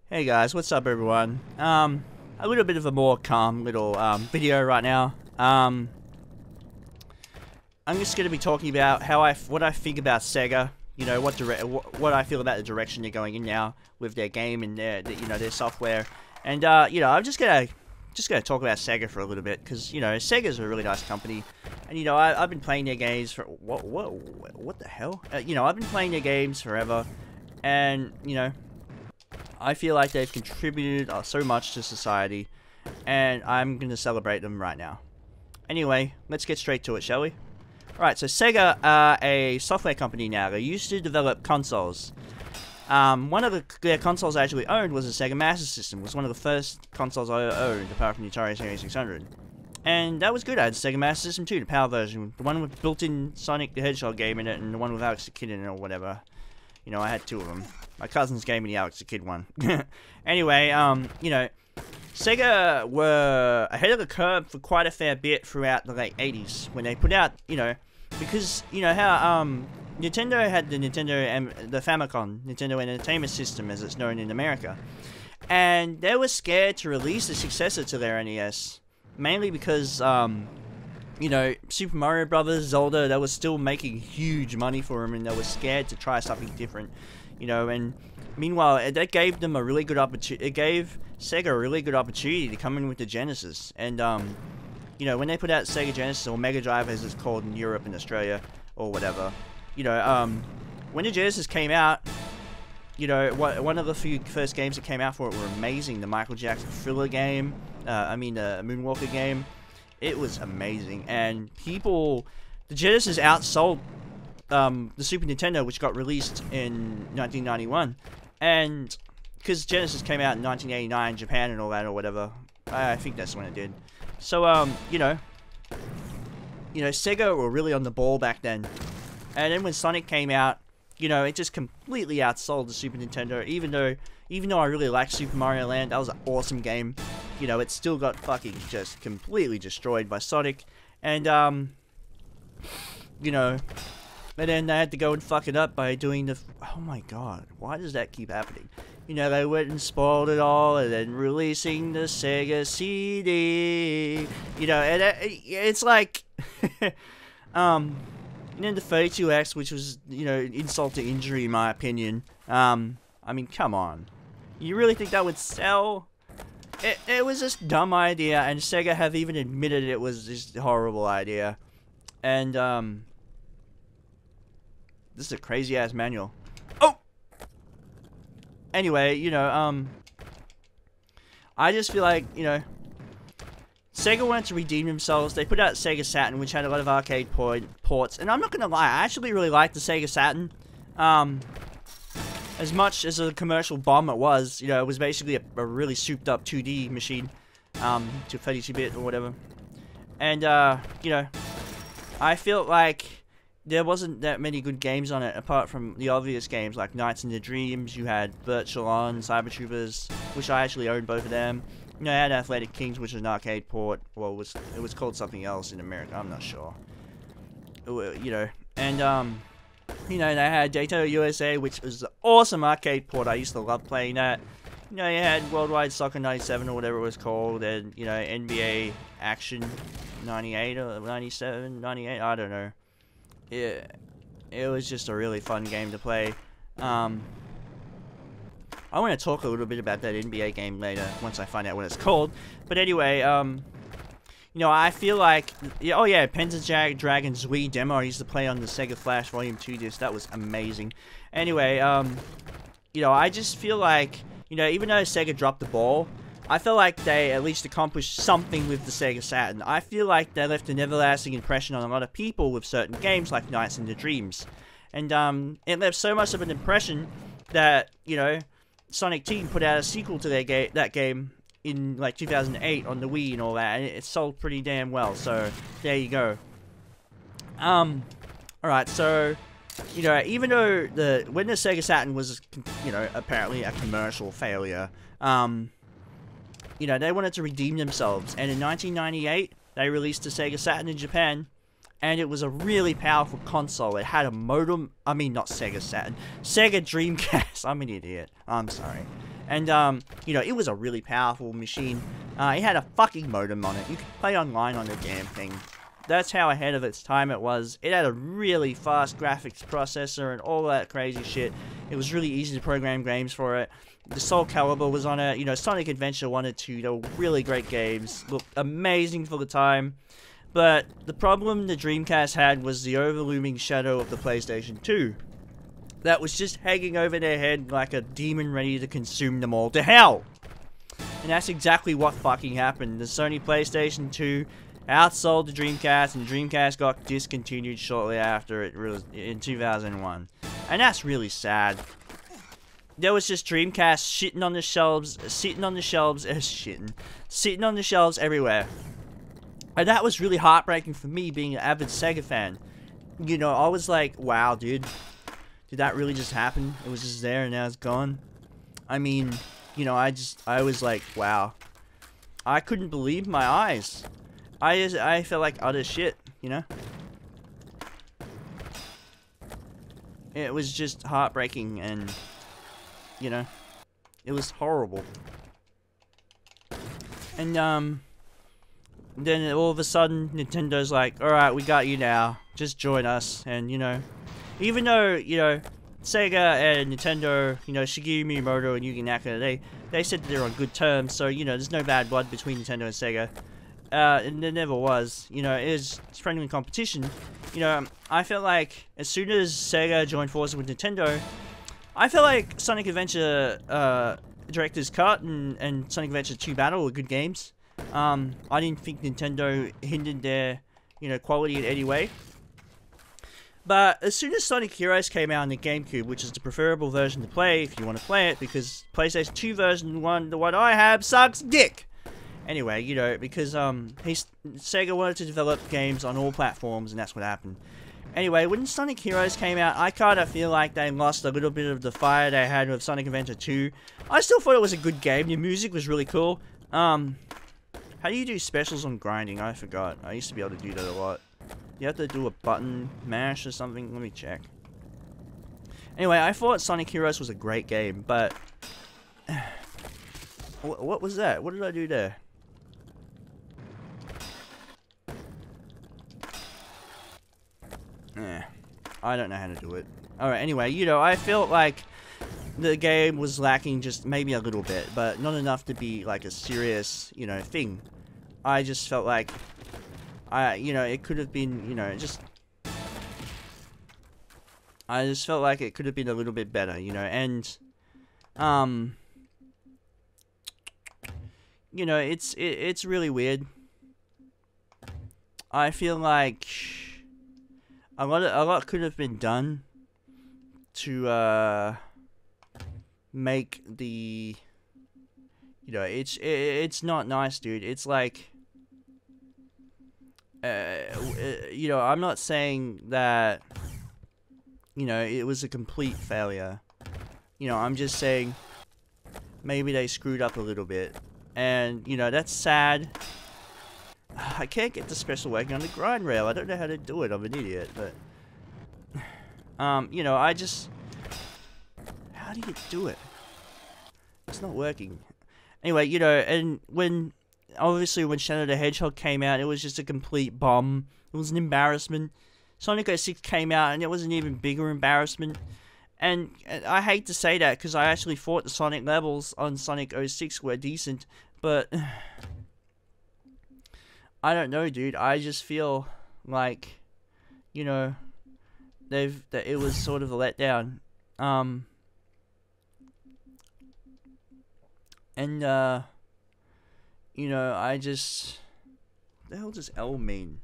Hey guys, what's up everyone? A little bit of a more calm little video right now. I'm just going to be talking about what I think about Sega. You know, what I feel about the direction they're going in now with their game and their software. And I'm just gonna talk about Sega for a little bit because Sega's a really nice company, and I've been playing their games for what the hell? I've been playing their games forever, and I feel like they've contributed so much to society, and I'm going to celebrate them right now. Anyway, let's get straight to it, shall we? Alright, so Sega are a software company now. They used to develop consoles. One of their consoles I actually owned was a Sega Master System. It was one of the first consoles I owned, apart from the Atari 2600. And that was good. I had a Sega Master System too, the PAL version. The one with built-in Sonic the Hedgehog game in it, and the one with Alex the Kid in it, or whatever. I had two of them. My cousins gave me the Alex the Kid one. Anyway, Sega were ahead of the curve for quite a fair bit throughout the late 80s when they put out, because how Nintendo had the the Famicom, Nintendo Entertainment System as it's known in America. And they were scared to release the successor to their NES, mainly because Super Mario Brothers, Zelda, they were still making huge money for them, and they were scared to try something different, and meanwhile, that gave them a really good opportunity. It gave Sega a really good opportunity to come in with the Genesis, and when they put out Sega Genesis, or Mega Drive as it's called in Europe and Australia, or whatever, when the Genesis came out, one of the first games that came out for it were amazing. The Michael Jackson Thriller game, the Moonwalker game. It was amazing, and the Genesis outsold the Super Nintendo, which got released in 1991, and because Genesis came out in 1989 in Japan and all that or whatever, I think that's when it did. So Sega were really on the ball back then, and then when Sonic came out, it just completely outsold the Super Nintendo. Even though I really liked Super Mario Land, that was an awesome game. It still got fucking just completely destroyed by Sonic. And, and then they had to go and fuck it up by doing the... Oh my god, why does that keep happening? They went and spoiled it all, and then releasing the Sega CD. And it's like... and then the 32X, which was, insult to injury in my opinion. I mean, come on. You really think that would sell? It was just a dumb idea, and Sega have even admitted it was just a horrible idea. And, this is a crazy-ass manual. Oh! Anyway, I just feel like, Sega wanted to redeem themselves. They put out Sega Saturn, which had a lot of arcade ports. And I'm not gonna lie, I actually really liked the Sega Saturn. As much as a commercial bomb it was basically a really souped up 2D machine, to 32-bit or whatever. And, I felt like there wasn't that many good games on it, apart from the obvious games like Nights in the Dreams. You had Virtual On, Cyber Troopers, which I actually owned both of them. I had Athletic Kings, which was an arcade port. Well, it was called something else in America, I'm not sure. And, they had Daytona USA, which was an awesome arcade port. I used to love playing that. You had Worldwide Soccer 97 or whatever it was called, and, NBA Action 98 or 97, 98, I don't know. It was just a really fun game to play. I want to talk a little bit about that NBA game later, once I find out what it's called. But anyway, I feel like... Oh yeah, Panzer Dragon's Wii demo I used to play on the Sega Flash Volume 2 disc. That was amazing. Anyway, I just feel like, even though Sega dropped the ball, I feel like they at least accomplished something with the Sega Saturn. I feel like they left an everlasting impression on a lot of people with certain games like Nights in the Dreams. And, it left so much of an impression that, Sonic Team put out a sequel to that game in like 2008 on the Wii and all that, and it sold pretty damn well, so there you go. Alright, so even though when the Sega Saturn was apparently a commercial failure, they wanted to redeem themselves, and in 1998 they released the Sega Saturn in Japan, and it was a really powerful console. It had a modem, I mean not Sega Saturn, Sega Dreamcast, I'm an idiot, I'm sorry. And, you know, it was a really powerful machine. It had a fucking modem on it. You could play online on the damn thing. That's how ahead of its time it was. It had a really fast graphics processor and all that crazy shit. It was really easy to program games for it. The Soul Calibur was on it. You know, Sonic Adventure 1 and 2, they were really great games. Looked amazing for the time. But the problem the Dreamcast had was the overlooming shadow of the PlayStation 2. That was just hanging over their head like a demon ready to consume them all to hell. And that's exactly what fucking happened. The Sony PlayStation 2 outsold the Dreamcast, and the Dreamcast got discontinued shortly after it in 2001. And that's really sad. There was just Dreamcast sitting on the shelves everywhere. And that was really heartbreaking for me, being an avid Sega fan. You know, I was like, wow, dude. Did that really just happen? It was just there and now it's gone? I mean, you know, I was like, wow. I couldn't believe my eyes. I felt like utter shit, you know? It was just heartbreaking and, you know, it was horrible. And, then all of a sudden, Nintendo's like, alright, we got you now. Just join us. And, you know, even though, you know, Sega and Nintendo, you know, Shigeru Miyamoto and Yuji Naka, they said that they're on good terms, so, you know, there's no bad blood between Nintendo and Sega. And there never was. You know, it's friendly competition. You know, I felt like as soon as Sega joined forces with Nintendo, I felt like Sonic Adventure Director's Cut and Sonic Adventure 2 Battle were good games. I didn't think Nintendo hindered their, you know, quality in any way. But as soon as Sonic Heroes came out on the GameCube, which is the preferable version to play if you want to play it, because PlayStation 2 version 1, the one I have, sucks dick! Anyway, you know, because Sega wanted to develop games on all platforms, and that's what happened. Anyway, when Sonic Heroes came out, I kind of feel like they lost a little bit of the fire they had with Sonic Adventure 2. I still thought it was a good game. The music was really cool. How do you do specials on grinding? I forgot. I used to be able to do that a lot. You have to do a button mash or something? Let me check. Anyway, I thought Sonic Heroes was a great game, but... What was that? What did I do there? I don't know how to do it. Alright, anyway, you know, I felt like the game was lacking just maybe a little bit, but not enough to be like a serious, you know, thing. I just felt like, you know, it could have been, you know, I just felt like it could have been a little bit better, you know, and, you know, it's really weird. I feel like a lot could have been done to make the, you know, it's not nice, dude. It's like, you know, I'm not saying that, you know, it was a complete failure. You know, I'm just saying maybe they screwed up a little bit, and you know, that's sad. I can't get the special working on the grind rail. I don't know how to do it. I'm an idiot, but you know, I just, how do you do it? It's not working. Anyway, you know, and obviously when Shadow the Hedgehog came out, it was just a complete bomb. It was an embarrassment. Sonic 06 came out, and it was an even bigger embarrassment. And I hate to say that, because I actually thought the Sonic levels on Sonic 06 were decent, but I don't know, dude. I just feel like, you know, that it was sort of a letdown. And you know, I just, what the hell does L mean?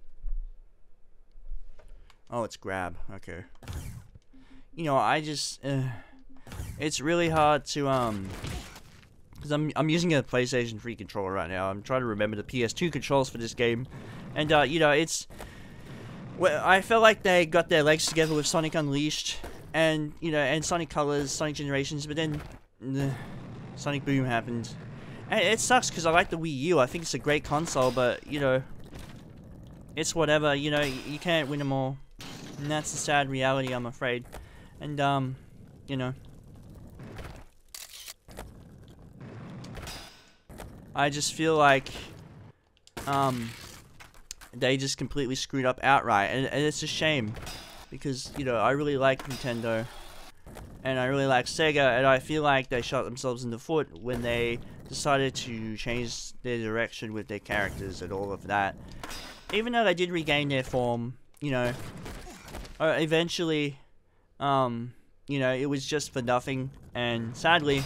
Oh, it's grab. Okay. You know, I just, it's really hard to because I'm using a PlayStation 3 controller right now. I'm trying to remember the PS2 controls for this game, and you know, it's, well, I felt like they got their legs together with Sonic Unleashed, and you know, and Sonic Colors, Sonic Generations, but then Sonic Boom happened, and it sucks because I like the Wii U. I think it's a great console, but you know, it's whatever. You know, you can't win them all, and that's the sad reality, I'm afraid. And you know, I just feel like they just completely screwed up outright, and it's a shame because, you know, I really like Nintendo and I really like Sega, and I feel like they shot themselves in the foot when they decided to change their direction with their characters and all of that. Even though they did regain their form, you know, eventually, you know, it was just for nothing, and sadly,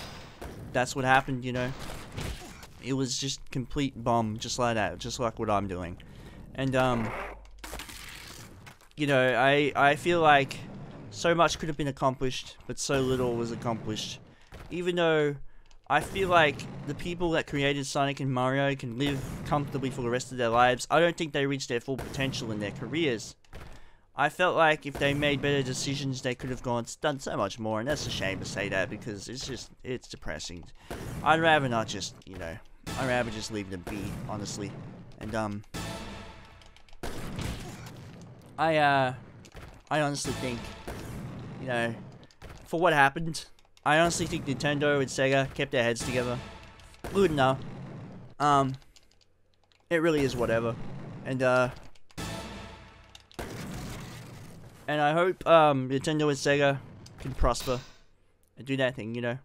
that's what happened, you know. It was just complete bomb, just like that, just like what I'm doing. And, you know, I feel like so much could have been accomplished, but so little was accomplished. Even though I feel like the people that created Sonic and Mario can live comfortably for the rest of their lives, I don't think they reached their full potential in their careers. I felt like if they made better decisions, they could have done so much more, and that's a shame to say that because it's depressing. I'd rather not just, you know, I'd rather just leave them be, honestly. And, I honestly think, you know, for what happened, I honestly think Nintendo and Sega kept their heads together. Good enough. It really is whatever. And I hope, Nintendo and Sega can prosper and do that thing, you know.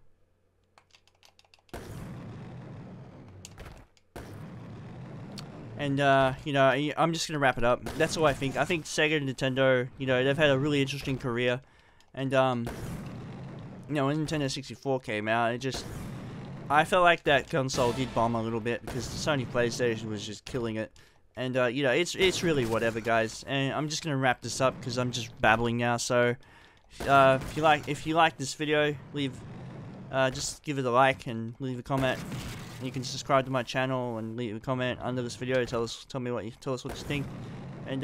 And, you know, I'm just gonna wrap it up. That's all I think. I think Sega and Nintendo, you know, they've had a really interesting career. And, you know, when Nintendo 64 came out, I felt like that console did bomb a little bit because the Sony PlayStation was just killing it. And, you know, it's really whatever, guys. And I'm just gonna wrap this up because I'm just babbling now. So, if you like this video, just give it a like and leave a comment. You can subscribe to my channel and leave a comment under this video. Tell us what you think. And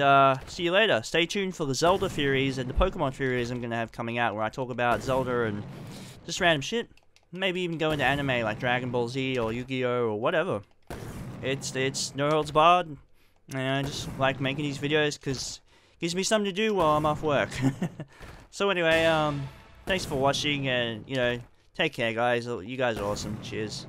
see you later. Stay tuned for the Zelda theories and the Pokemon theories I'm gonna have coming out, where I talk about Zelda and just random shit. Maybe even go into anime like Dragon Ball Z or Yu-Gi-Oh or whatever. It's no holds barred. And I just like making these videos because it gives me something to do while I'm off work. So anyway, thanks for watching, and you know, take care, guys. You guys are awesome. Cheers.